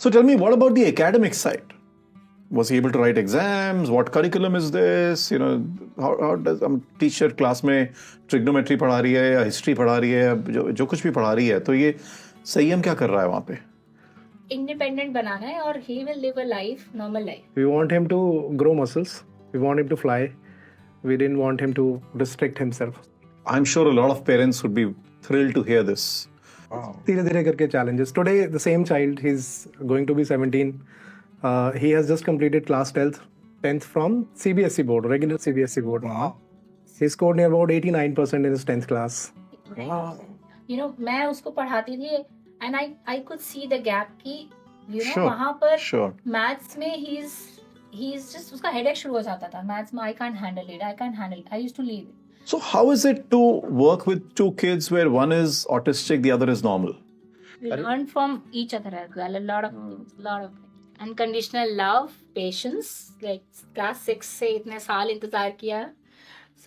So tell me, what about the academic side? Was he able to write exams? What curriculum is this? You know, how does teacher class में trigonometry पढ़ा रही है या history पढ़ा रही है, जो कुछ भी पढ़ा रही है, तो ये संयम क्या कर रहा है वहाँ पे? Independent बनाना है और he will live a life, normal life. We want him to grow muscles. We want him to fly. We didn't want him to restrict himself. I'm sure a lot of parents would be thrilled to hear this. धीरे-धीरे करके challenges. Today, the same child, he's going to be 17. He has just completed class 10th from CBSE board, regular CBSE board. Wow. He scored near about 89% in his 10th class. Wow. You know, मैं उसको पढ़ाती थी and I could see the gap कि you know Sure. वहाँ पर Sure. maths में he's just उसका headache शुरू हो जाता था. Maths में I can't handle it. I used to leave it. So how is it to work with two kids where one is autistic, the other is normal? We learn from each other as well. A lot of things. Unconditional love, patience. Like class 6 से इतने साल इंतजार किया.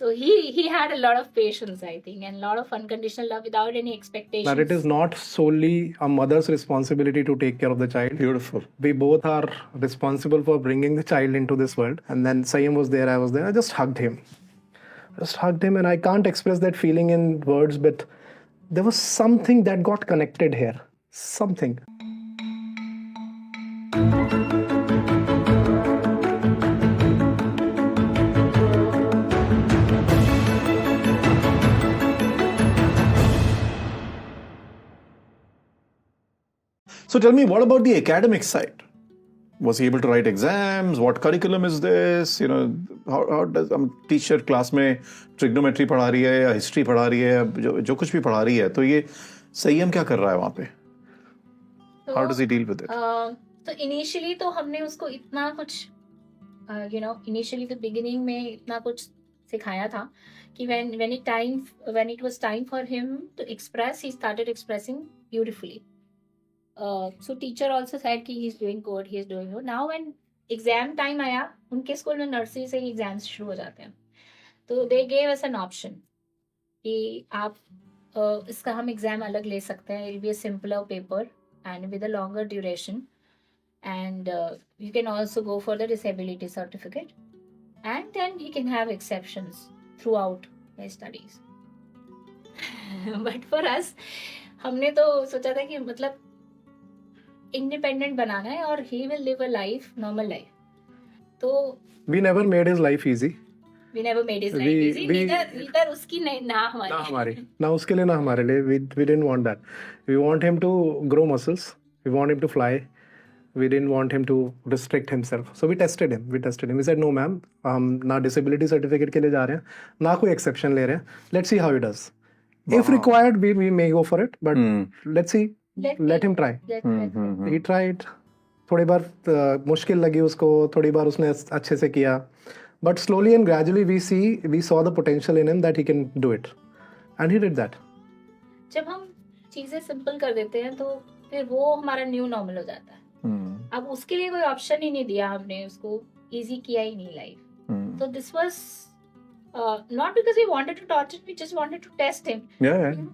So he had a lot of patience, I think, and a lot of unconditional love without any expectations. But it is not solely a mother's responsibility to take care of the child. Beautiful. We both are responsible for bringing the child into this world. And then Sayam was there, I was there. I just hugged him. And I can't express that feeling in words, but there was something that got connected here. Something. So tell me, what about the academic side? Was he able to write exams? What curriculum is this? You know, how does teacher class में trigonometry पढ़ा रही है या history पढ़ा रही है, जो कुछ भी पढ़ा रही है, तो ये संयम क्या कर रहा है वहाँ पे? How does he deal with it? तो initially तो हमने उसको इतना कुछ initially the beginning में इतना कुछ सिखाया था कि when it was time for him to express, he started expressing beautifully. So teacher also said कि he's doing good. Now when exam time आया, उनके स्कूल में नर्सरी से ही एग्जाम्स शुरू हो जाते हैं. तो they gave us an option कि आप इसका हम एग्जाम अलग ले सकते हैं. It will be a simpler paper and with a longer duration. And you can also go for the disability certificate. And then he can have exceptions throughout his studies. But for us, हमने तो सोचा था कि मतलब independent बनाना है और he will live a life, normal life. तो We never made his life easy. we never made his life easy. Neither उसकी ना हमारी. ना उसके लिए ना हमारे लिए. We didn't want that. We want him to grow muscles. We want him to fly. We didn't want him to restrict himself. So we tested him. He said, no ma'am, हम ना disability certificate के लिए जा रहे हैं, ना कोई exception ले रहे हैं. Let's see how he does. If required, we may go for it. But let's see. Let him try. He tried. थोड़ी बार मुश्किल लगी उसको, थोड़ी बार उसने अच्छे से किया. But slowly and gradually we saw the potential in him that he can do it. And he did that. जब हम चीजें सिंपल कर देते हैं तो फिर वो हमारा न्यू नॉर्मल हो जाता है. अब उसके लिए कोई ऑप्शन ही नहीं दिया हमने, उसको इजी किया ही नहीं लाइफ. तो this was not because we wanted to torture, we just wanted to test him.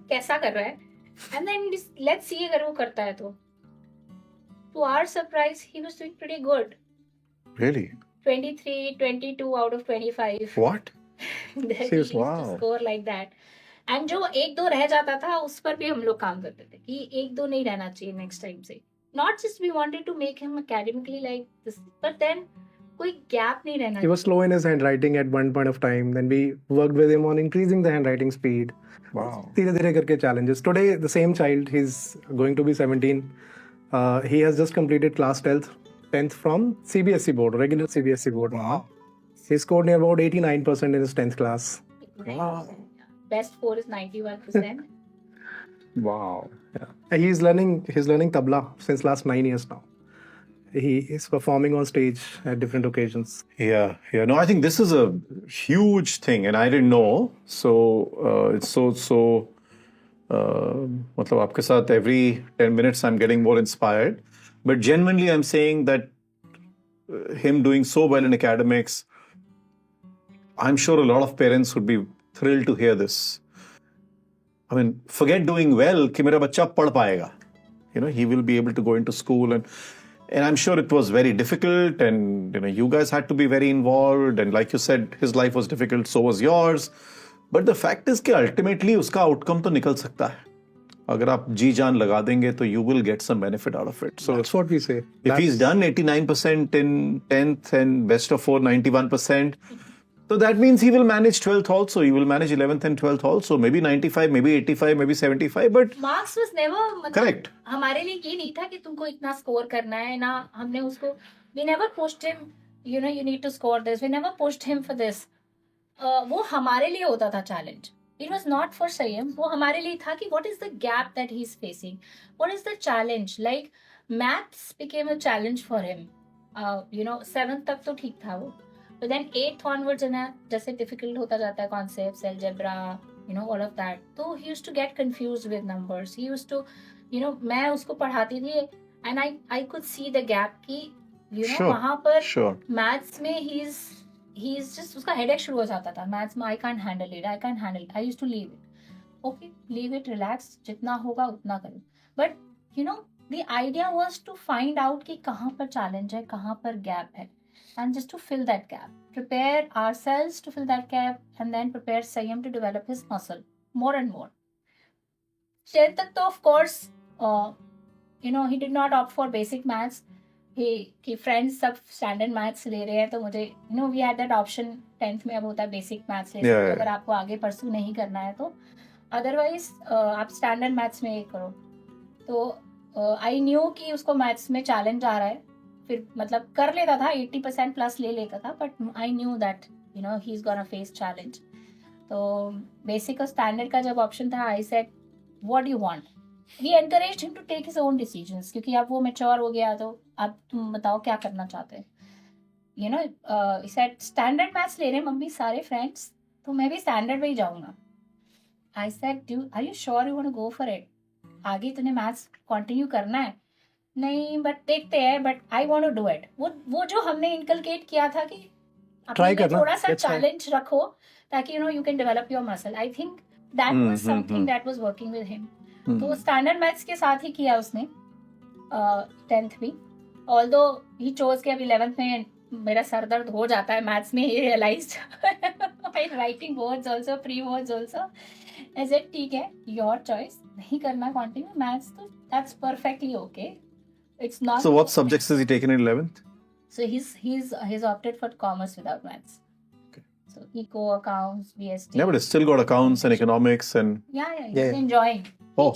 कैसा कर रहा है एंड देन लेट्स सी अगर वो करता है तो. To our surprise he was doing pretty good. Really? 23, 22 out of 25. What? Seriously? Wow. Score like that. And जो 1-2 रह जाता था उस पर भी हम लोग काम करते थे कि 1-2 नहीं रहना चाहिए नेक्स्ट टाइम से. Not just we wanted to make him academically like this, but then कोई gap नहीं रहना. He was slow in his handwriting at one point of time. Then we worked with him on increasing the handwriting speed. Wow. धीरे-धीरे करके challenges. Today, the same child, he's going to be 17. He has just completed class 10th from CBSE board, regular CBSE board. Wow. He scored near about 89% in his 10th class. Wow. Best score is 91%. Wow. Yeah. And he's learning tabla since last 9 years now. He is performing on stage at different occasions. Yeah. No, I think this is a huge thing, and I didn't know. So it's so. मतलब आपके साथ every 10 minutes I'm getting more inspired. But genuinely, I'm saying that him doing so well in academics, I'm sure a lot of parents would be thrilled to hear this. I mean, forget doing well कि मेरा बच्चा पढ़ पाएगा. You know, he will be able to go into school and And I'm sure it was very difficult, and you guys had to be very involved, and like you said, his life was difficult, so was yours. But the fact is कि ultimately उसका outcome तो निकल सकता है. अगर आप जी जान लगा देंगे तो you will get some benefit out of it. So That's what we say. if he's done 89% in 10th and best of 4, 91%, so that means he will manage 12th also. He will manage 11th and 12th also. Maybe 95, maybe 85, maybe 75, but marks was never मतलब correct. हमारे लिए ये नहीं था कि तुमको इतना score करना है ना. हमने उसको we never pushed him you need to score this. We never pushed him for this. वो हमारे लिए होता था challenge. It was not for Sanyam. वो हमारे लिए था कि what is the gap that he is facing, what is the challenge. Like maths became a challenge for him. 7th तक तो ठीक था वो, but then 8th onwards जैसे difficult होता जाता है concepts, algebra, all of that. तो he used to get confused with numbers. He used to, मैं उसको पढ़ाती थी and I could see the gap कि, Sure, वहाँ पर sure. maths में he's just उसका headache शुरू हो जाता था. maths में I can't handle it. I used to leave it. Okay, leave it, relax. जितना होगा उतना करो. But, the idea was to find out कि कहाँ पर challenge है, कहाँ पर gap है. And just to fill that gap, prepare ourselves to fill that gap, and then prepare Sayam to develop his muscle more and more. 10th tak to of course, he did not opt for basic maths. He friends सब standard maths ले रहे हैं तो मुझे we had that option 10th में. अब होता है basic maths ले सकते हो अगर आपको आगे pursue नहीं करना है तो. Otherwise आप standard maths में ये करो. तो I knew कि उसको maths में challenge आ रहा है. फिर मतलब कर लेता था 80% प्लस ले लेता था. But I knew that he is gonna face challenge. तो बेसिक और स्टैंडर्ड का जब ऑप्शन था I said what do you want. We encouraged him to take his own decisions क्योंकि अब वो मैच्योर हो गया. तो अब तुम बताओ क्या करना चाहते हैं. ही सेड स्टैंडर्ड मैथ्स ले रहे हैं मम्मी सारे फ्रेंड्स तो मैं भी स्टैंडर्ड में ही जाऊंगा. I said are you sure you want to go for it. आगे तूने मैथ्स कंटिन्यू करना है. नहीं बट देखते हैं. But I want to do it. वो जो हमने इनकलकेट किया था कि Try अपने करना, थोड़ा सा let's try. चैलेंज रखो ताकि you can develop your muscle. I think that was something that was working with him. तो स्टैंडर्ड मैथ्स के साथ ही किया उसने 10th भी. ऑल्दो ही चोज के अब 11th में मेरा सर दर्द हो जाता है मैथ्स में. ये realised while writing boards also pre boards also. I said ठीक है योर चॉइस. नहीं करना कंटिन्यू मैथ्स तो that's perfectly okay. It's not. So what subjects has he taken in 11th? So he's opted for commerce without maths. Okay. So eco, accounts, BST. Yeah, but it's still got accounts and economics and He's Yeah. enjoying. Oh.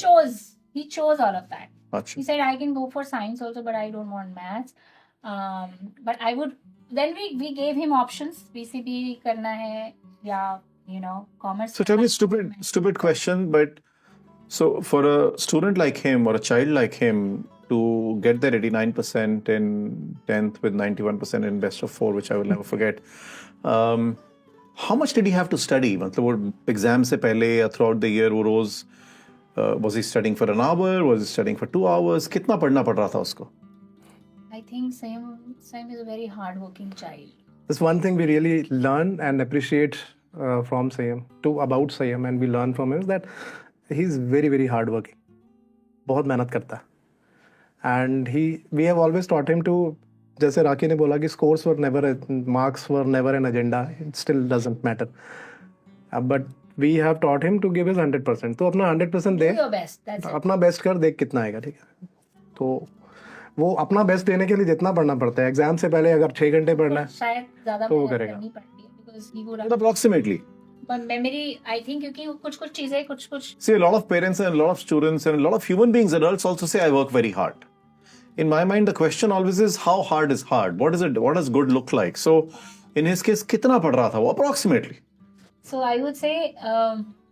He chose all of that. Achha. He said I can go for science also, but I don't want maths. But I would. Then we gave him options. PCB करना है या commerce. So tell me, stupid question, but so for a student like him or a child like him to get their 89% in 10th with 91% in best of 4, which I will never forget, how much did he have to study? मतलब वो exam से पहले या throughout the year वो रोज was he studying for an hour? Was he studying for 2 hours? कितना पढ़ना पड़ रहा था उसको? I think Sam is a very hardworking child. That's one thing we really learn and appreciate from Sayam, about Sayam, and we learn from him is that he's very, very hardworking. बहुत मेहनत करता है. And we have always taught him to, जैसे राखी ने बोला कि scores were never, marks were never an agenda. It still doesn't matter. But we have taught him to give his 100%. तो अपना 100% दे. Do your best. That's it. अपना best कर, देख कितना आएगा. ठीक है. तो वो अपना बेस्ट देने के लिए जितना पढ़ना पड़ता है. एग्जाम से पहले अगर 6 घंटे पढ़ना है शायद ज्यादा तो वो मेहनत करेगा. करनी पड़ती है because he would have. Approximately. But memory, I think क्योंकि कुछ चीजें कुछ See, a lot of parents and a lot of students and a lot of human beings, adults also say, I work very hard. In my mind, the question always is, how hard is hard? What does good look like? So, in his case, कितना पढ़ रहा था वो approximately? So I would say,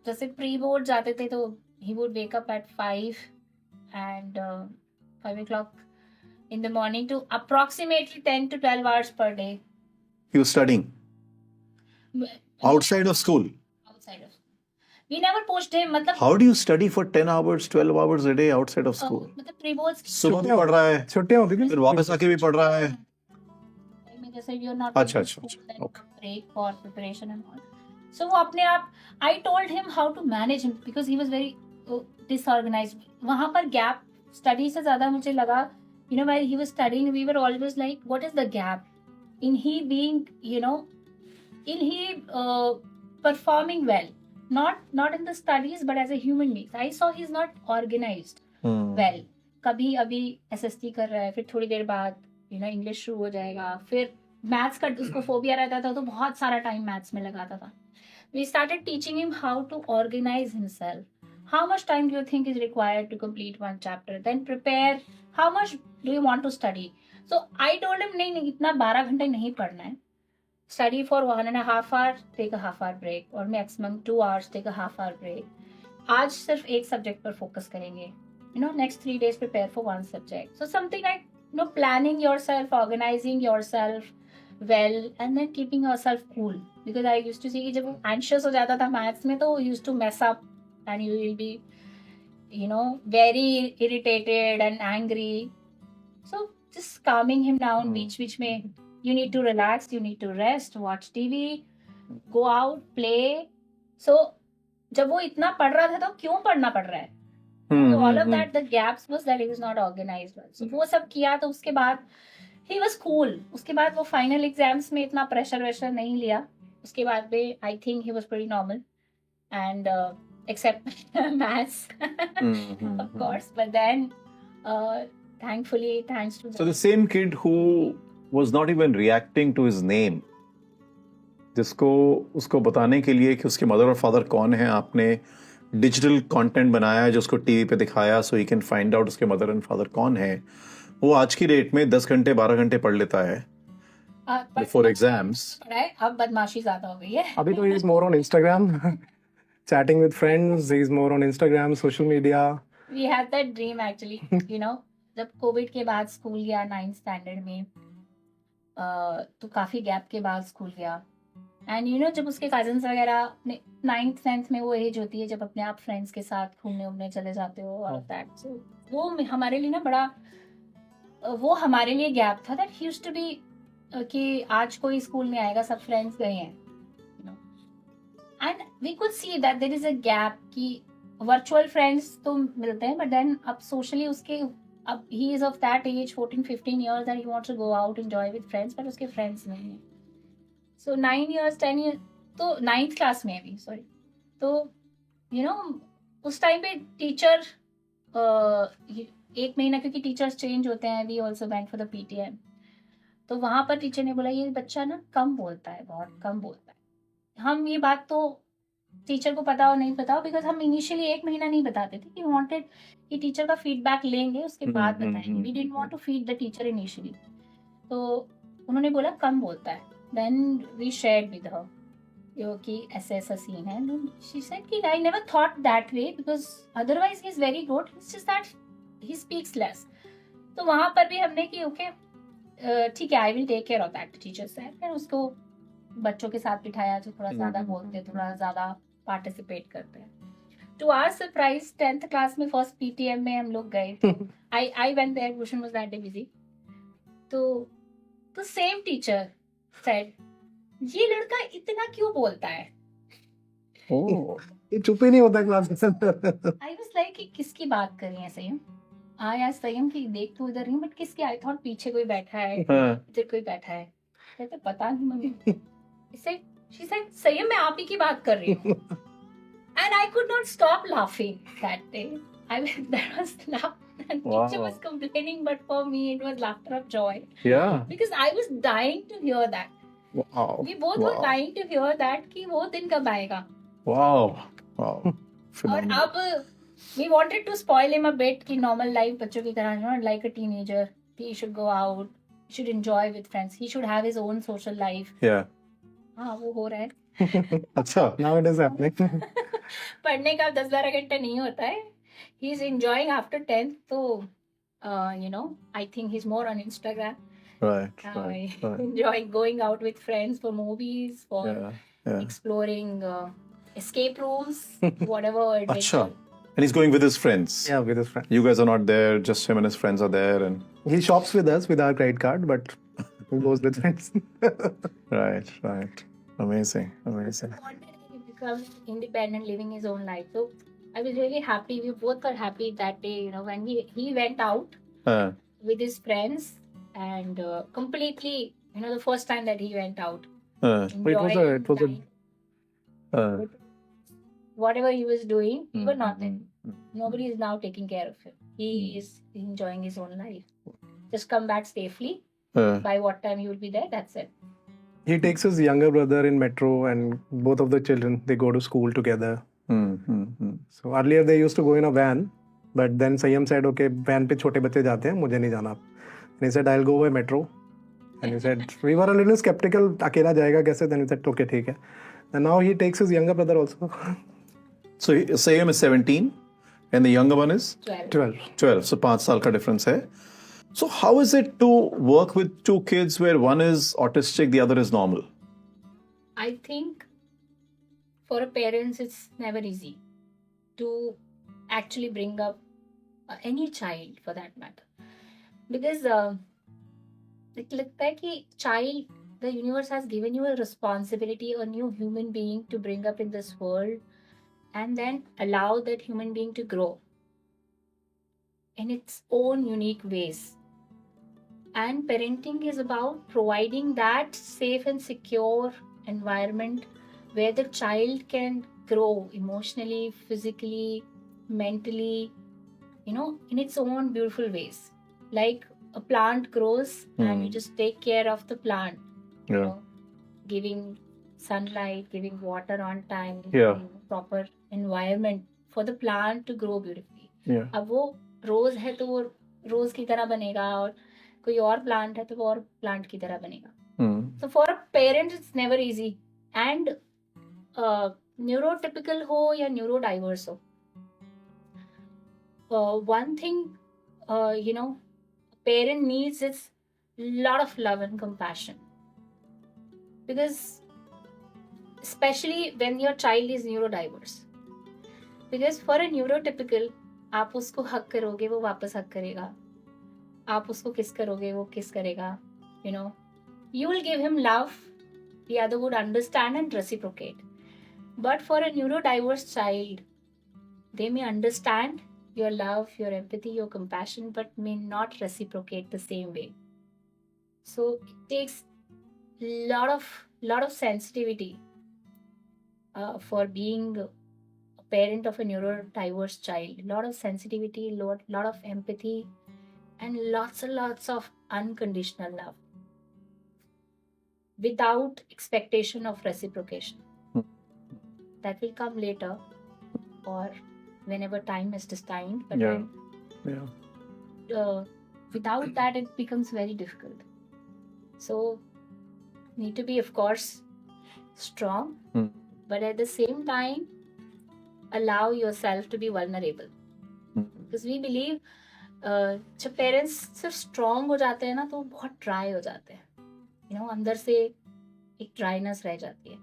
जैसे pre board जाते थे तो he would wake up at 5 and 5 o'clock in the morning to approximately 10 to 12 hours per day. He was studying outside of school. Outside of. We never pushed him. मतलब How do you study for 10 hours, 12 hours a day outside of school? मतलब pre boards सुबह भी पढ़ रहा है, छुट्टियां होती थी. फिर वापस आके भी पढ़ रहा है. में जैसे you're not अच्छा, going to अच्छा, school, अच्छा, then okay. break for preparation and all. So वो अपने आप I told him how to manage him because he was very disorganized. वहाँ पर gap study से ज़्यादा मुझे लगा while he was studying, we were always like, what is the gap in he being, in he performing well, not in the studies, but as a human being. I saw he's not organized well. कभी अभी SST कर रहा है, फिर थोड़ी देर बाद English शुरू हो जाएगा, फिर मैथ्स का उसको फोबिया रहता था तो बहुत सारा टाइम मैथ्स में लगाता था. We started teaching him how to organize himself. How much time do you think is required to complete one chapter? Then prepare. How much do you want to study? So I told him, नहीं इतना 12 घंटे नहीं पढ़ना है. Study for 1.5 hours, take a half hour break, or maximum 2 hours, take a half hour break. आज सिर्फ एक subject पर फोकस करेंगे. Next 3 days prepare for one subject. So something like planning yourself, organizing yourself well, and then keeping yourself cool. Because I used to see कि जब वो anxious हो जाता था maths में तो used to mess up and you will be very irritated and angry. So just calming him down बीच में. You need to relax, you need to rest, watch TV, go out, play. So जब वो इतना पढ़ रहा था तो क्यों पढ़ना पड़ रहा है? So all of that, the gaps was that he was not organized well. So वो सब किया तो उसके बाद he was cool. उसके बाद वो final exams में इतना pressure वैशर नहीं लिया. उसके बाद में I think he was pretty normal and except maths of course. But then thankfully, thanks to So the same kid who was not even reacting to his name, जिसको उसको बताने के लिए कि उसके मदर और फादर कौन है, आपने डिजिटल कंटेंट बनाया जो उसको टीवी पे दिखाया सो ही कैन फाइंड आउट उसके मदर एंड फादर कौन है, वो आज की डेट में 10 घंटे 12 घंटे पढ़ लेता है बिफोर एग्जाम्स. अब बदमाशी ज्यादा हो गई है. अभी तो he is more on Instagram, chatting with friends. He is more on Instagram, social media. We had that dream actually. जब कोविड के बाद स्कूल गया 9th स्टैंडर्ड में, तो काफी गैप के बाद स्कूल गया. एंड जब उसके कजन्स वगैरह 9th 10th में वो एज होती है जब अपने आप फ्रेंड्स के साथ घूमने उमने चले जाते हो और दैट. सो वो हमारे लिए ना बड़ा, वो हमारे लिए गैप था. दैट यूज्ड टू बी कि आज कोई स्कूल में आएगा, सब फ्रेंड्स गए हैं, and we could see that there is a gap कि वर्चुअल फ्रेंड्स तो मिलते हैं, बट देन अब सोशली उसके, अब he is of that age 14-15 years that he wants to go out enjoy with friends, but उसके फ्रेंड्स नहीं है. सो 9 years 10 years तो 9th क्लास में अभी, सॉरी, तो उस टाइम पे टीचर 1 महीना, क्योंकि टीचर्स चेंज होते हैं, we also went for the PTM. तो वहां पर टीचर ने बोला ये बच्चा ना कम बोलता है, बहुत कम बोलता है. हम ये बात तो टीचर को पता हो नहीं पता हो, बिकॉज हम इनिशियली 1 महीना नहीं बताते थे कि वांटेड कि टीचर का फीडबैक लेंगे उसके बाद बताएंगे. We didn't want to feed the teacher initially. तो उन्होंने बोला कम बोलता है. Then we shared with her कि ऐसा सीन है. शी सेड कि I never thought that way because otherwise he is very good, it's just that he speaks less. तो वहां पर भी हमने कि ओके ठीक है, I will take care of that, teacher said. फिर उसको बच्चों के साथ बिठाया जो थोड़ा ज्यादा बोलते, थोड़ा ज्यादा पार्टिसिपेट करते हैं. To our surprise 10th class में फर्स्ट PTM में हम लोग गए. I went there, Bhushan was that day busy. तो सेम टीचर सेड ये लड़का इतना क्यों बोलता है. ये चुप ही नहीं होता क्लास के अंदर. आई वाज लाइक कि किसकी बात कर रही है संयम. आज संयम की देख तो इधर नहीं, बट किसकी. आई थॉट पीछे कोई बैठा है, इधर कोई बैठा है. कहते पता नहीं मम्मी. इसे शी सेड संयम मैं आप ही की बात कर रही हूँ. And I could not stop laughing that day. that was laugh. And teacher was complaining, but for me it was laughter of joy. Yeah. Because I was dying to hear that. Wow. We both were dying to hear that कि वो दिन कब आएगा. Wow. Wow. और अब we wanted to spoil him a bit कि normal life बच्चों की तरह, like a teenager, he should go out, he should enjoy with friends, he should have his own social life. Yeah. हाँ वो हो रहा है. अच्छा, now it is happening. पढ़ने का 10-12 घंटे नहीं होता है. He is enjoying after 10th, so I think he's more on Instagram. Right. Enjoying going out with friends for movies, for exploring escape rooms, whatever adventure. Acha. And he's going with his friends. Yeah, with his friends. You guys are not there, just him and his friends are there, and He shops with us with our credit card, but he goes with friends. right. Amazing. He wanted to become independent, living his own life. So I was really happy. We both were happy that day, when he went out. with his friends and completely, the first time that he went out, Uh, enjoying it was a life, uh, whatever he was doing, we were not there. mm. Nobody is now taking care of him. He is enjoying his own life. Just come back safely. By what time you will be there, that's it. he takes his younger brother in metro, and both of the children, they go to school together. So earlier they used to go in a van, but then Sayam said, okay, van पे छोटे बच्चे जाते हैं, मुझे नहीं जाना. And he said, I'll go by metro. And he said, we were a little skeptical, अकेला जाएगा कैसे? Then he said, okay, ठीक है. And now he takes his younger brother also. So Sayam is 17 and the younger one is 12. 12. So 5 साल का difference है. So how is it to work with two kids where one is autistic, the other is normal? I think for a parents, it's never easy to actually bring up any child for that matter. Because it लगता है कि child, the universe has given you a responsibility, a new human being to bring up in this world and then allow that human being to grow in its own unique ways. And parenting is about providing that safe and secure environment where the child can grow emotionally, physically, mentally, in its own beautiful ways. Like a plant grows and you just take care of the plant, giving sunlight, giving water on time, giving proper environment for the plant to grow beautifully. अब वो रोज है तो वो रोज की तरह बनेगा और कोई और प्लांट है तो वो और प्लांट की तरह बनेगा. So for a parent it's never easy. And neurotypical हो या neurodiverse हो, one thing parent needs is lot of love and compassion, because especially when your child is neurodiverse, because for a neurotypical आप उसको हक करोगे वो वापस हक करेगा, आप उसको किस करोगे वो किस करेगा, you will give him love, the other would understand and reciprocate. But for a neurodiverse child, they may understand your love, your empathy, your compassion, but may not reciprocate the same way. So it takes lot of sensitivity for being a parent of a neurodiverse child. Lot of sensitivity, lot of empathy, and lots and lots of unconditional love without expectation of reciprocation. That will come later or whenever time is destined, but without that it becomes very difficult. So need to be, of course, strong, but at the same time allow yourself to be vulnerable, because we believe जब parents सिर्फ strong हो जाते हैं ना तो बहुत dry हो जाते हैं, अंदर से एक ड्राइनेस रह जाती है.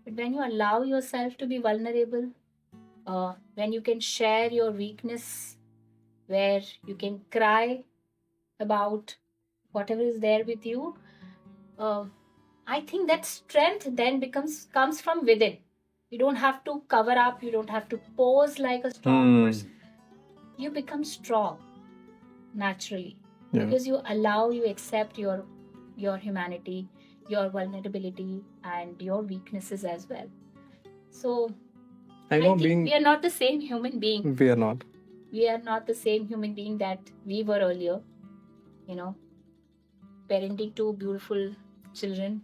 But when you allow yourself to be vulnerable, when you can share your weakness, where you can cry about whatever is there with you, I think that strength then comes from within. You don't have to cover up, you don't have to pose like a strong person. You become strong naturally, because you accept your humanity, your vulnerability, and your weaknesses as well. So I think we are not the same human being. We are not. We are not the same human being that we were earlier. Parenting two beautiful children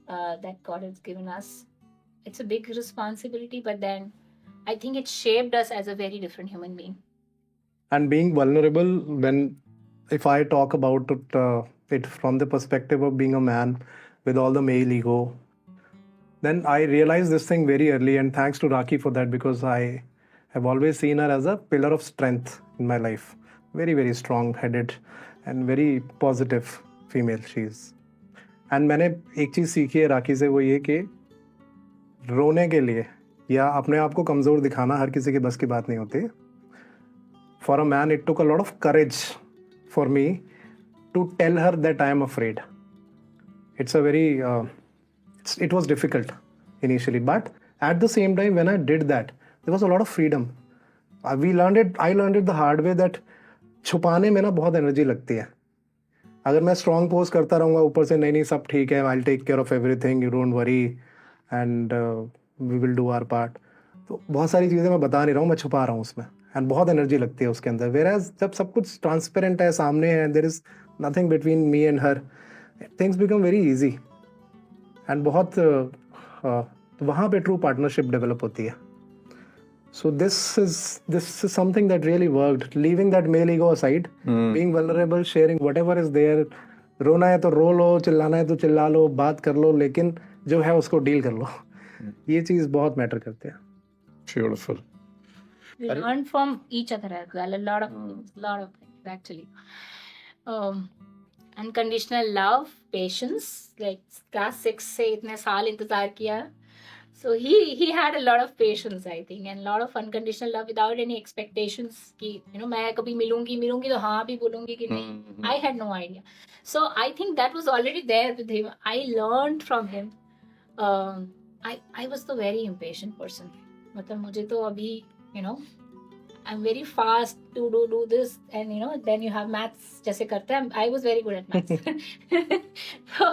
that God has given us. It's a big responsibility, but then I think it shaped us as a very different human being. And being vulnerable, if I talk about it from the perspective of being a man with all the male ego, then I realized this thing very early, and thanks to Rakhi for that, because I have always seen her as a pillar of strength in my life. Very, very strong-headed and very positive female she is. And मैंने एक चीज़ सीखी है राखी से, वो ये कि रोने के लिए या अपने आप को कमज़ोर दिखाना हर किसी के बस की बात नहीं होती. For a man, it took a lot of courage for me to tell her that I am afraid. It's a very, it was difficult initially, but at the same time, when I did that, there was a lot of freedom. I learned it the hard way, that छुपाने में ना बहुत energy लगती है. अगर मैं strong pose करता रहूँगा ऊपर से नहीं नहीं सब ठीक है, I will take care of everything, you don't worry and we will do our part. तो बहुत सारी चीज़ें मैं बता नहीं रहा हूँ, मैं छुपा रहा हूँ उसमें, एंड बहुत एनर्जी लगती है उसके अंदर. वेयरएज जब सब कुछ ट्रांसपेरेंट है, सामने है, there is nothing between me and her, things become very easy and बहुत वहाँ पे ट्रू पार्टनरशिप डेवलप होती है. So this is something that really worked. Leaving that male ego aside, being vulnerable, sharing whatever is there. रोना है तो रो लो, चिल्लाना है तो चिल्ला लो, बात कर लो, लेकिन जो है उसको डील कर लो. ये चीज़ बहुत मैटर करते हैं. Beautiful. We learn from each other as well. A lot of things actually. Unconditional love, patience. Like class 6 से इतने साल इंतजार किया. So he had a lot of patience, I think, and a lot of unconditional love without any expectations कि मैं कभी मिलूंगी तो हाँ भी बोलूंगी कि नहीं. I had no idea. So I think that was already there with him. I learned from him. I was the very impatient person. मतलब मुझे तो अभी I'm very fast to do this, and then you have maths जैसे करते हैं. I was very good at maths. तो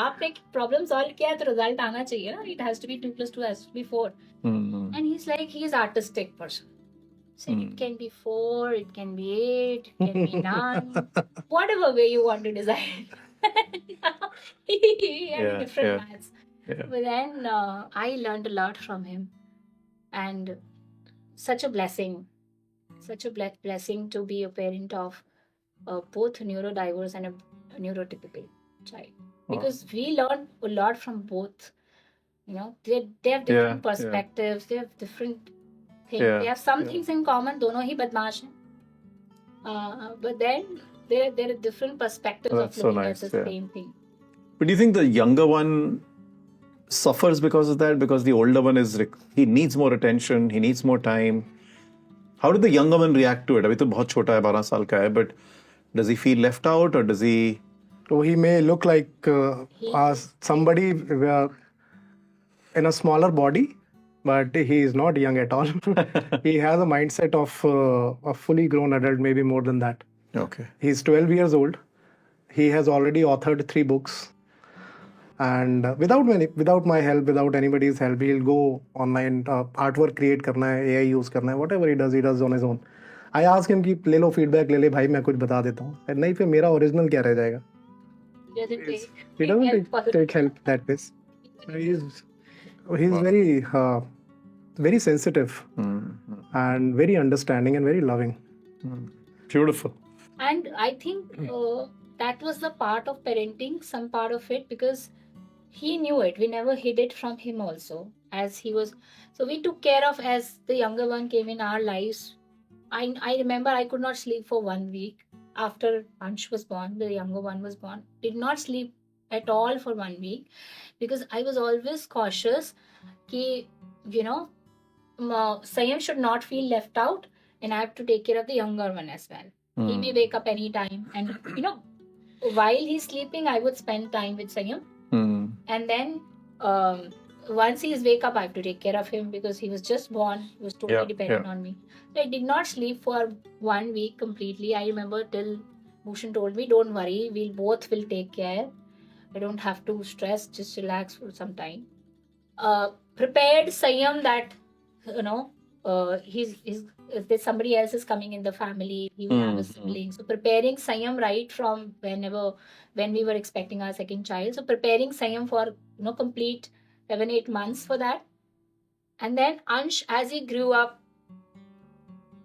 आपने problem solve किया है तो रिजल्ट आना चाहिए ना. It has to be 2 + 2 has to be 4. And he's like, he's artistic person. So it can be 4, it can be 8, it can be 9, whatever way you want to design. He had different maths. Yeah. But then I learned a lot from him, and such a blessing to be a parent of both neurodiverse and a neurotypical child, because we learn a lot from both. They have different perspectives, they have different things, they have some things in common. दोनों ही बदमाश हैं, but then there are different perspectives of looking at the same thing. But do you think the younger one suffers because of that? Because the older one he needs more attention, he needs more time. How did the younger one react to it? अभी तो बहुत छोटा है, 12 साल का है, but does he feel left out, or does he? So he may look like somebody in a smaller body, but he is not young at all. He has a mindset of a fully grown adult, maybe more than that. Okay. He's 12 years old. He has already authored 3 books. And without my help, without anybody's help, he'll go online, artwork create करना है, AI use करना है, whatever he does on his own. I ask him कि ले लो feedback, ले ले भाई, मैं कुछ बता देता हूँ. नहीं, फिर मेरा original क्या रह जाएगा? He doesn't take help that way. He's very sensitive and very understanding and very loving. Beautiful. And I think that was the part of parenting, some part of it, because he knew it. We never hid it from him also, as he was. So we took care of, as the younger one came in our lives. I remember I could not sleep for 1 week after Ansh was born. The younger one was born. Did not sleep at all for 1 week, because I was always cautious कि Sayam should not feel left out, and I have to take care of the younger one as well. He may wake up any time, and while he's sleeping, I would spend time with Sayam. And then once he's wake up, I have to take care of him, because he was just born. He was totally dependent on me. So I did not sleep for 1 week completely. I remember till Bhushan told me, don't worry, we both will take care. I don't have to stress, just relax for some time. Prepared Sayam that if somebody else is coming in the family, he will have a sibling. So preparing Sayam right from when we were expecting our second child. So preparing Sayam for complete 7-8 months for that. And then Ansh, as he grew up,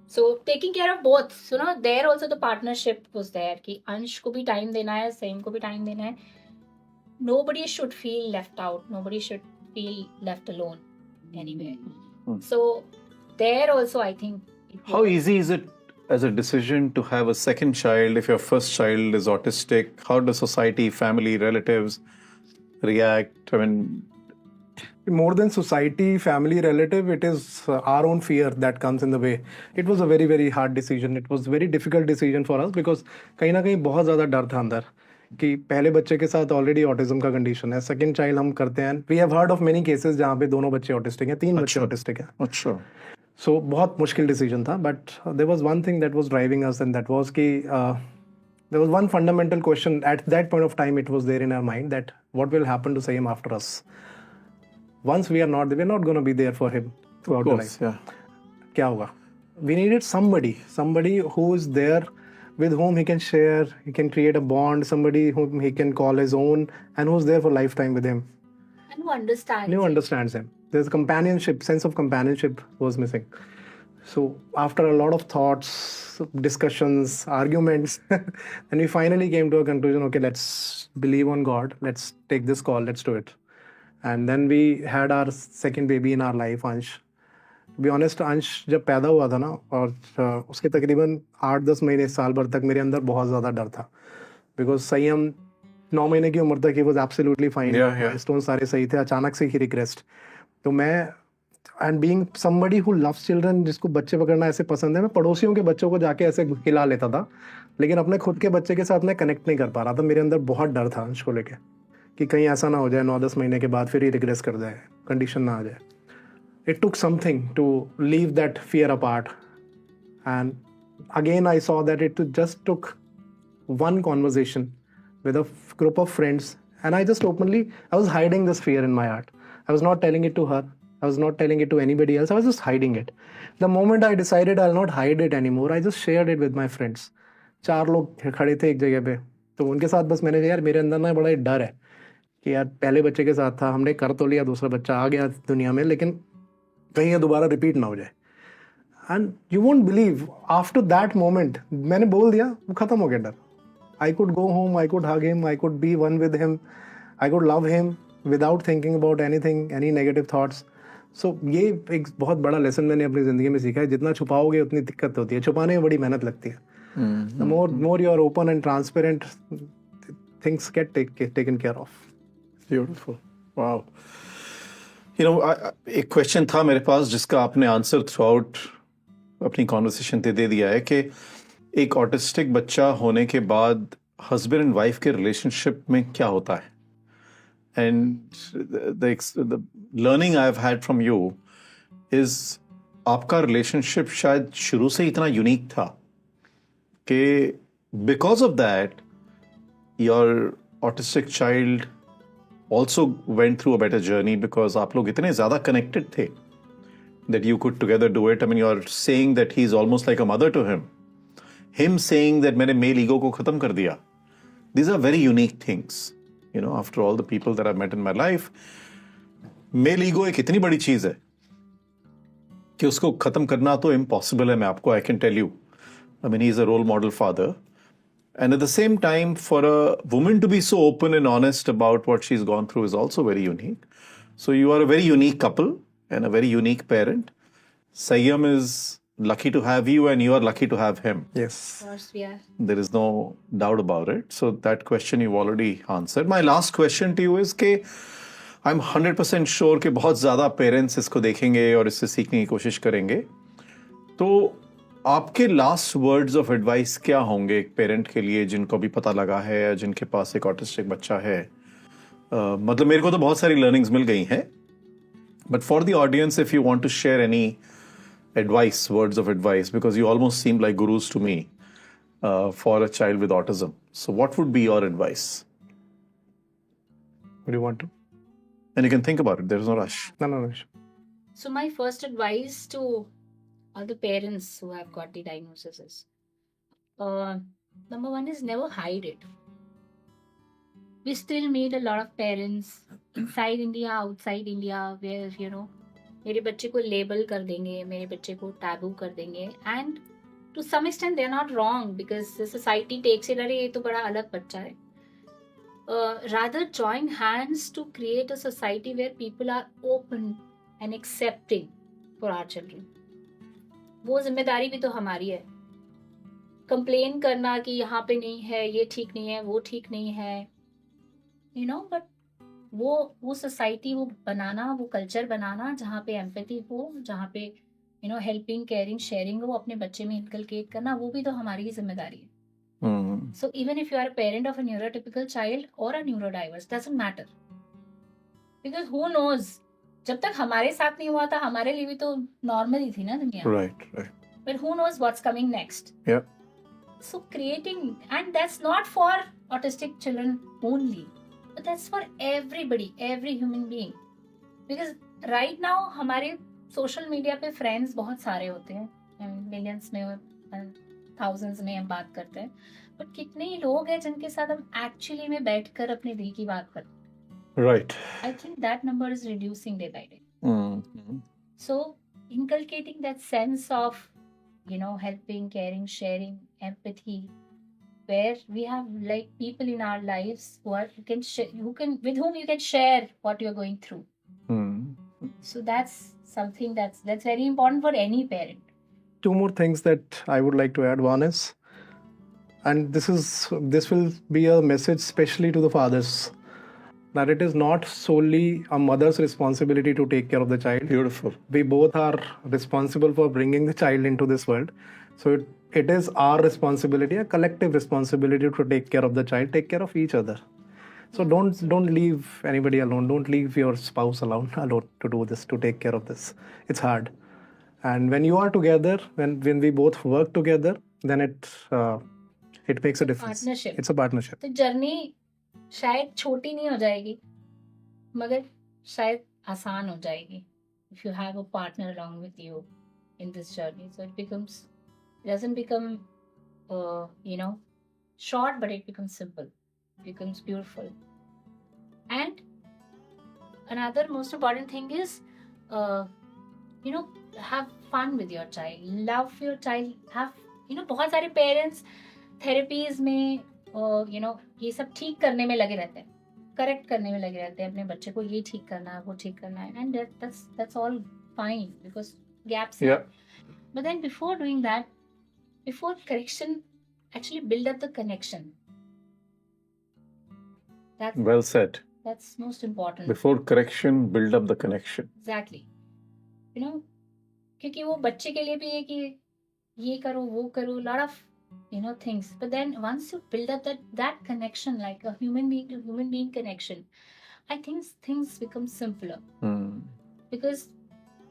so taking care of both. So there also the partnership was there कि Ansh को भी time देना है, Sayam को भी time देना है. Nobody should feel left out. Nobody should feel left alone anywhere. So there also, I think. How easy is it as a decision to have a second child if your first child is autistic? How does society, family, relatives react? I mean, more than society, family, relative, it is our own fear that comes in the way. It was a very, very hard decision. It was a very difficult decision for us, because कहीं ना कहीं बहुत ज़्यादा डर था अंदर कि पहले बच्चे के साथ ऑलरेडी ऑटिज्म का कंडीशन है, सेकंड चाइल्ड हम करते हैं. We have heard of many cases जहाँ पे दोनों बच्चे ऑटिस्टिक हैं, 3 बच्चे ऑटिस्टिक हैं. अच्छा. सो बहुत मुश्किल डिसीजन था, but there was one thing that was driving us, and that was कि there was one fundamental question at that point of time. It was there in our mind that what will happen to Sayam after us once we're not going to be there for him throughout the life. yeah. क्या होगा? We needed somebody who is there with whom he can share, he can create a bond, somebody whom he can call his own, and who's there for lifetime with him. And who understands Who it. understands him. There's companionship, sense of companionship was missing. So after a lot of thoughts, discussions, arguments, and we finally came to a conclusion, okay, let's believe on God, let's take this call, let's do it. And then we had our second baby in our life, Ansh. To be honest, अंश जब पैदा हुआ था ना, और उसके तकरीबन 8-10 महीने साल भर तक मेरे अंदर बहुत ज़्यादा डर था, बिकॉज संयम 9 महीने की उम्र तक he was absolutely fine, stone सारे सही थे, अचानक से ही रिग्रेस्ट. तो मैं, and being somebody who loves children, जिसको बच्चे पकड़ना ऐसे पसंद है, मैं पड़ोसियों के बच्चों को जाके ऐसे खिला लेता था, लेकिन अपने खुद के बच्चे के साथ मैं कनेक्ट नहीं कर पा रहा था. मेरे अंदर बहुत डर था अंश को लेके कि कहीं ऐसा ना हो जाए 9-10 महीने के बाद फिर ही रिग्रेस कर जाए, कंडीशन ना आ जाए. It took something to leave that fear apart, and again I saw that it just took one conversation with a group of friends, and I just openly, I was hiding this fear in my heart. I was not telling it to her, I was not telling it to anybody else, I was just hiding it. The moment I decided I'll not hide it anymore, I just shared it with my friends. 4 लोग खड़े थे एक जगह पे, तो उनके साथ बस मैंने कहा यार मेरे अंदर ना बड़ा डर है कि यार पहले बच्चे के साथ था, हमने कर तो लिया, दूसरा बच्चा आ गया दुनिया में, लेकिन कहीं ये दोबारा रिपीट ना हो जाए. And you won't believe, after that moment मैंने बोल दिया, वो खत्म हो गया डर. I could go home, I could hug him, I could be one with him, I could love him without thinking about anything, any negative thoughts. So ये एक बहुत बड़ा लेसन मैंने अपनी ज़िंदगी में सीखा है. जितना छुपाओगे उतनी दिक्कत होती है, छुपाने में बड़ी मेहनत लगती है. The more you are open and transparent, things get taken care of. Beautiful. Wow. You know, एक क्वेश्चन था मेरे पास जिसका आपने आंसर थ्रू आउट अपनी कॉन्वर्सेशन दे दिया है कि एक ऑटिस्टिक बच्चा होने के बाद हस्बैंड एंड वाइफ के रिलेशनशिप में क्या होता है. And the learning I have had from you is आपका रिलेशनशिप शायद शुरू से इतना यूनिक था कि because of that your autistic child also went through a better journey because आप लोग इतने ज़्यादा connected थे that you could together do it. I mean, you're saying that he's almost like a mother to him. Him saying that मैंने male ego को ख़त्म कर दिया. These are very unique things. You know, after all the people that I've met in my life, male ego एक इतनी बड़ी चीज़ है कि उसको ख़त्म करना तो impossible है. मैं आपको I can tell you. I mean, he's a role model father. And at the same time, for a woman to be so open and honest about what she's gone through is also very unique. So you are a very unique couple and a very unique parent. Sayam is lucky to have you and you are lucky to have him. Yes. Of course we are. There is no doubt about it. So that question you've already answered. My last question to you is कि I'm 100% sure कि बहुत ज़्यादा parents इसको देखेंगे और इससे सीखने की कोशिश करेंगे. तो आपके लास्ट वर्ड्स ऑफ एडवाइस क्या होंगे एक पेरेंट के लिए जिनको भी पता लगा है या जिनके पास एक ऑटिस्टिक बच्चा है. मतलब मेरे को तो बहुत सारी लर्निंग्स मिल गई हैं, but for the audience if you want to share any advice, words of advice, because you almost seem like gurus to me for a child with autism, so what would be your advice? Would you want to? And you can think about it, there is no rush. No. So my first advice to all the parents who have got the diagnosis is, number one is never hide it. We still meet a lot of parents inside India, outside India, where you know, मेरे बच्चे को label कर देंगे, मेरे बच्चे को taboo कर देंगे, and to some extent they are not wrong because the society takes it, अरे ये तो बड़ा अलग बच्चा है. Rather join hands to create a society where people are open and accepting for our children. वो जिम्मेदारी भी तो हमारी है. कंप्लेन करना कि यहाँ पे नहीं है, ये ठीक नहीं है, वो ठीक नहीं है, यू नो, बट वो सोसाइटी वो बनाना, वो कल्चर बनाना जहाँ पे एम्पैथी हो, जहाँ पे you know helping, caring, sharing हो, अपने बच्चे में इनकलकेट करना, वो भी तो हमारी ही जिम्मेदारी है. So even if you are a parent of a neurotypical child or a neurodiverse, doesn't matter, because who knows जब तक हमारे साथ नहीं हुआ था हमारे लिए भी तो नॉर्मल ही थी ना दुनिया. Right. But who knows what's coming next? Yeah. So creating, and that's not for autistic children only, but that's for everybody, every human being. Because right now हमारे सोशल मीडिया पे फ्रेंड्स बहुत सारे होते हैं, millions में और thousands में हम बात करते हैं, बट कितने ही लोग हैं जिनके साथ हम एक्चुअली में बैठकर अपने दिल की बात करते हैं. Right. I think that number is reducing day by day. Mm-hmm. So inculcating that sense of, helping, caring, sharing, empathy, where we have like people in our lives with whom you can share what you're going through. Mm-hmm. So that's something that's very important for any parent. Two more things that I would like to add. One is, and this will be a message especially to the fathers, that it is not solely a mother's responsibility to take care of the child. Beautiful. We both are responsible for bringing the child into this world. So it is our responsibility, a collective responsibility to take care of the child, take care of each other. So don't leave anybody alone. Don't leave your spouse alone to do this, to take care of this. It's hard. And when you are together, when we both work together, then it makes a difference. Partnership. It's a partnership. तो journey शायद छोटी नहीं हो जाएगी, मगर शायद आसान हो जाएगी if you have a partner along with you in this journey. So it doesn't become short, but it becomes simple, it becomes beautiful. And another most important thing is have fun with your child, love your child, have बहुत सारे parents therapies में ये सब ठीक करने में लगे रहते हैं, करेक्ट करने में लगे रहते हैं अपने बच्चे को, ये ठीक करना है, वो ठीक करना है, and that's all fine because gaps. Yeah. But then before doing that, before correction, actually build up the connection. Well said. That's most important. Before correction, build up the connection. Exactly. क्योंकि वो बच्चे के लिए भी है कि ये करो वो करो, lot of things. But then once you build up that connection, like a human being to human being connection, I think things become simpler. Because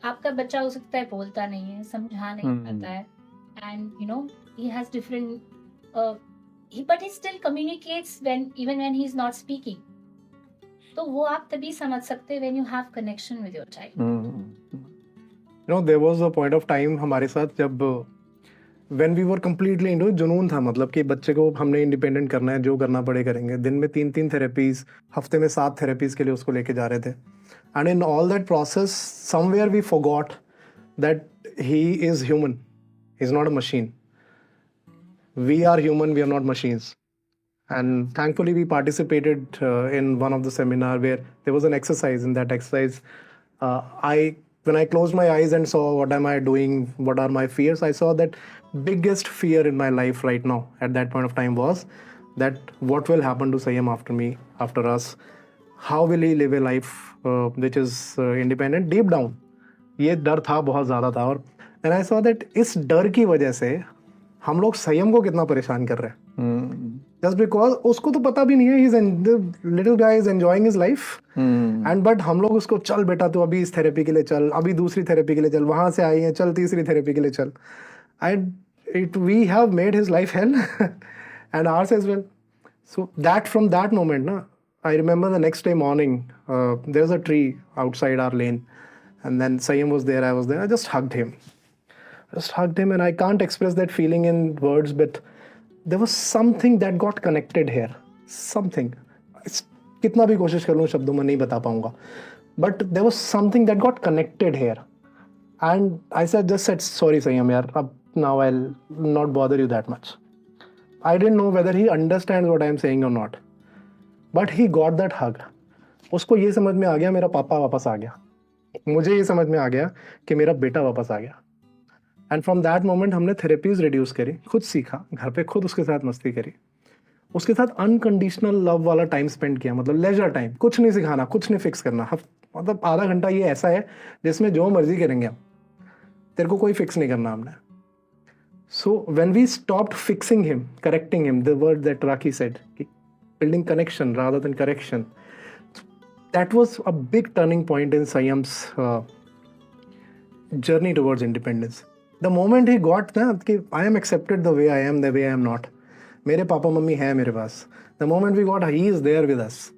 आपका बच्चा हो सकता है बोलता नहीं है, समझा नहीं पाता है, and he has different but he still communicates even when he's not speaking. तो वो आप तभी समझ सकते when you have connection with your child. There was a point of time हमारे साथ जब when we were completely into जुनून था, मतलब कि बच्चे को हमने इंडिपेंडेंट करना है, जो करना पड़े करेंगे. दिन में 3 थेरेपीज, हफ्ते में 7 थेरेपीज के लिए उसको लेके जा रहे थे. And in all that process, somewhere we forgot that he is human. He's not a machine. We are human, we are not machines. And thankfully we participated in one of the seminar where there was an exercise. In that exercise, when I closed my eyes and saw what am I doing, what are my fears, I saw that biggest fear in my life right now at that point of time was that what will happen to Sayam after me, after us, how will he live a life which is independent. Deep down ये डर था, बहुत ज़्यादा था. और and I saw that इस डर की वजह से हम लोग संयम को कितना परेशान कर रहे हैं. Just because उसको तो पता भी नहीं है, the little guy is enjoying his life, and but हम लोग उसको चल बेटा तू अभी इस थेरेपी के लिए चल, अभी दूसरी थेरेपी के लिए चल, वहाँ से आई है चल तीसरी थेरेपी के लिए चल. We have made his life hell and ours as well. So from that moment, I remember the next day morning, there's a tree outside our lane, and then Sayam was there, I was there, I just hugged him, and I can't express that feeling in words, but there was something that got connected here. Something. कितना भी कोशिश कर लूँ शब्दों में नहीं बता पाऊँगा. But there was something that got connected here. And I just said, sorry Sayam yaar, now I'll not bother you that much. I didn't know whether he understands what I'm saying or not. But he got that hug. उसको ये समझ में आ गया मेरा पापा वापस आ गया. मुझे ये समझ में आ गया कि मेरा बेटा वापस आ गया. एंड फ्रॉम दैट मोमेंट हमने थेरेपीज रिड्यूस करी, खुद सीखा, घर पे खुद उसके साथ मस्ती करी, उसके साथ अनकंडीशनल लव वाला टाइम स्पेंड किया, मतलब लेजर टाइम, कुछ नहीं सिखाना, कुछ नहीं फिक्स करना. मतलब आधा घंटा ये ऐसा है जिसमें जो मर्जी करेंगे हम, तेरे को कोई फिक्स नहीं करना हमने. So when we stopped fixing him, correcting him, the word that Rakhi said, building connection rather than correction, that was a big turning point in Sayam's journey towards independence. The moment he got that, I am accepted the way I am, the way I am not. मेरे papa mummy है मेरे पास. The moment we got, he is there with us.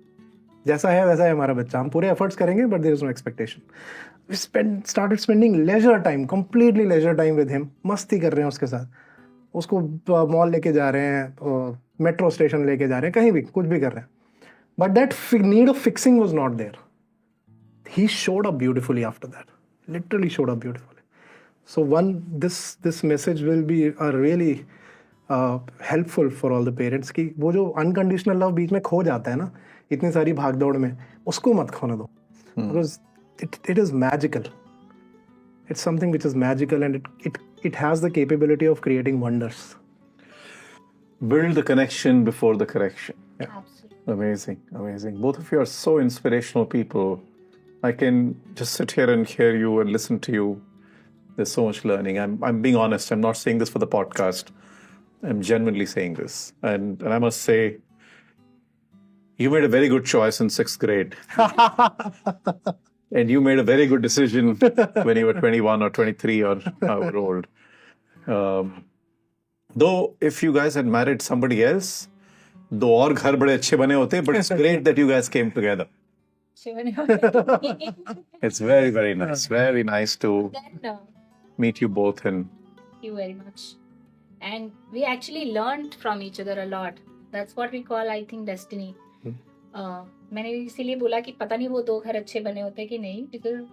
जैसा है वैसा है हमारा बच्चा. हम पूरे efforts करेंगे, but there is no expectation. We started spending leisure time, completely leisure time with him. मस्ती कर रहे हैं उसके साथ. उसको मॉल लेके जा रहे हैं, मेट्रो स्टेशन लेके जा रहे हैं, कहीं भी कुछ भी कर रहे हैं. But that need of fixing was not there. He showed up beautifully after that. Literally showed up beautifully. So this message will be a really helpful for all the parents कि वो जो unconditional love बीच में खो जाता है ना इतनी सारी भागदौड़ में, उसको मत खोने दो. Because it is magical. It's something which is magical, and it has the capability of creating wonders. Build the connection before the correction. Absolutely. Amazing, amazing. Both of you are so inspirational people. I can just sit here and hear you and listen to you. There's so much learning. I'm being honest. I'm not saying this for the podcast. I'm genuinely saying this. And I must say, you made a very good choice in 6th grade. And you made a very good decision when you were 21 or 23 or however old. Though if you guys had married somebody else, दो और घर बड़े अच्छे बने होते, but it's great that you guys came together. It's very, very nice. Very nice to Then, meet you both. And thank you very much. And we actually learned from each other a lot. That's what we call, I think, destiny. मैंने इसीलिए बोला कि पता नहीं वो दो घर अच्छे बने होते कि नहीं, because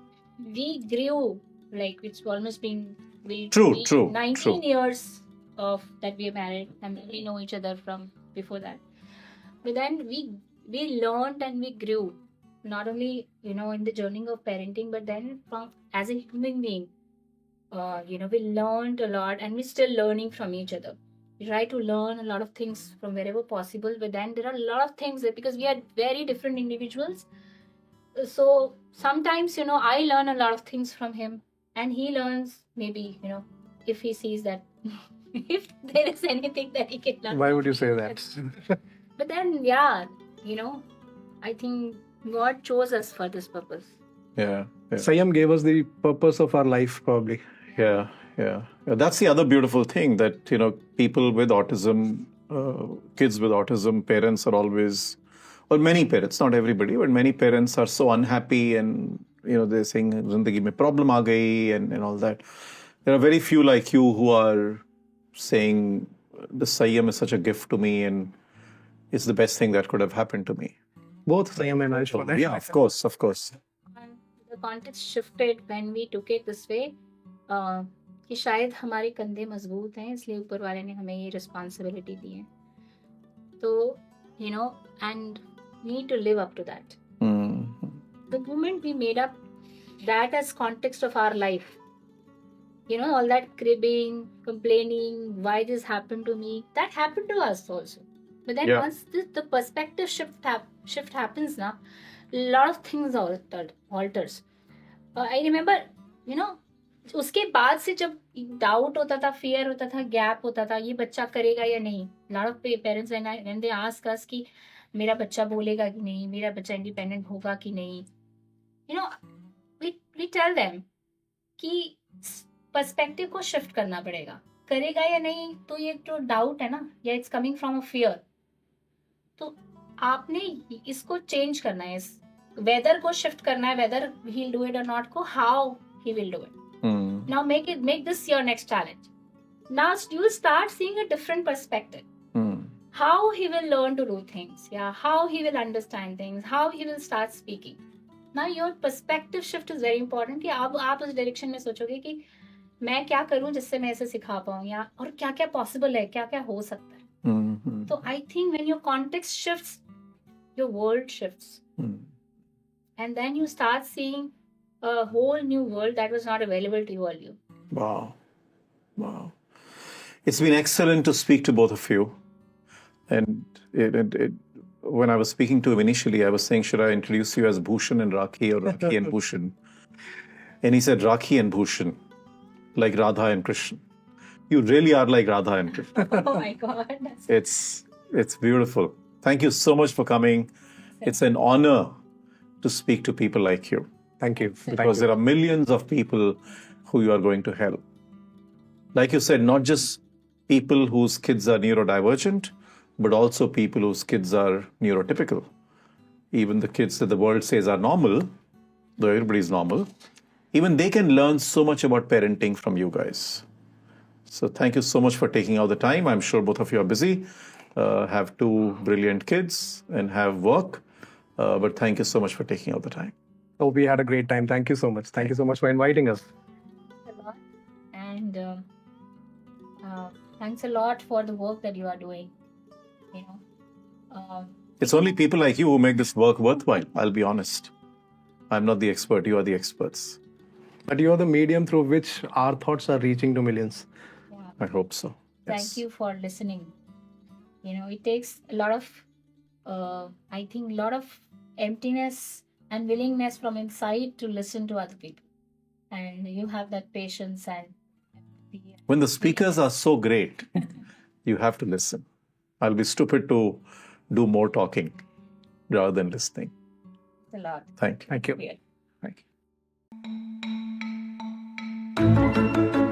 we grew, like it's almost been True. 19 years of that we are married, and we know each other from before that. But then we learned and we grew, not only in the journey of parenting, but then from as a human being. We learned a lot, and we're still learning from each other. We try to learn a lot of things from wherever possible, but then there are a lot of things that, because we are very different individuals, so sometimes I learn a lot of things from him, and he learns maybe if he sees that if there is anything that he can learn. Why would you say that? But then I think God chose us for this purpose. yeah. Sayam gave us the purpose of our life, probably. Yeah. That's the other beautiful thing, that people with autism, kids with autism, parents are always, or many parents, not everybody, but many parents are so unhappy, and they're saying zindagi mein problem aa gayi and all that. There are very few like you who are saying the Sayam is such a gift to me, and it's the best thing that could have happened to me. Both Sayam and I for that. Yeah, of course. The context shifted when we took it this way, कि शायद हमारे कंधे मजबूत हैं, इसलिए ऊपर वाले ने हमें ये रिस्पॉन्सिबिलिटी दी है. तो and we need to live up to that. The moment we made up that as context of our life, all that cribbing, complaining, why this happened to me, that happened to us also. But then once the perspective shift happens now, a lot of things alters. I remember, उसके बाद से जब doubt होता था, fear होता था, gap होता था, ये बच्चा करेगा या नहीं. lot of parents when they ask us कि मेरा बच्चा बोलेगा कि नहीं, मेरा बच्चा इंडिपेंडेंट होगा कि नहीं, we tell them कि पर्सपेक्टिव को शिफ्ट करना पड़ेगा. करेगा या नहीं, तो ये जो डाउट है ना, या it's coming from a fear, तो आपने इसको चेंज करना है, इस वेदर को शिफ्ट करना है, weather he will do it और नॉट को, how he will do it. Now make this your next challenge. Now you will start seeing a different perspective. How he will learn to do things, how he will understand things, how he will start speaking. Now your perspective shift is very important. कि आप उस direction में सोचोगे कि मैं क्या करूं जिससे मैं इसे सिखा पाऊं, या और क्या क्या पॉसिबल है, क्या क्या हो सकता है. तो I think when your context shifts, your world shifts, and then you start seeing a whole new world that was not available to you earlier. Wow. It's been excellent to speak to both of you. And when I was speaking to him initially, I was saying, should I introduce you as Bhushan and Rakhi, or Rakhi and Bhushan? And he said, Rakhi and Bhushan, like Radha and Krishna. You really are like Radha and Krishna. Oh my God. It's beautiful. Thank you so much for coming. It's an honor to speak to people like you, Thank you. Thank because you. there are millions of people who you are going to help. Like you said, not just people whose kids are neurodivergent, but also people whose kids are neurotypical. Even the kids that the world says are normal, though everybody's normal, even they can learn so much about parenting from you guys. So thank you so much for taking out the time. I'm sure both of you are busy, have two brilliant kids, and have work. But thank you so much for taking out the time. Oh, we had a great time. Thank you so much. Thank you so much for inviting us. A lot. And thanks a lot for the work that you are doing. You know, It's only people like you who make this work worthwhile, I'll be honest. I'm not the expert, you are the experts. But you are the medium through which our thoughts are reaching to millions. yeah. I hope so. Thank Yes. you for listening. You know, it takes a lot of, I think, a lot of emptiness and willingness from inside to listen to other people. And you have that patience and empathy. When the speakers are so great, you have to listen. I'll be stupid to do more talking rather than listening. a lot. Thank you. Thank you. Yeah. Thank you.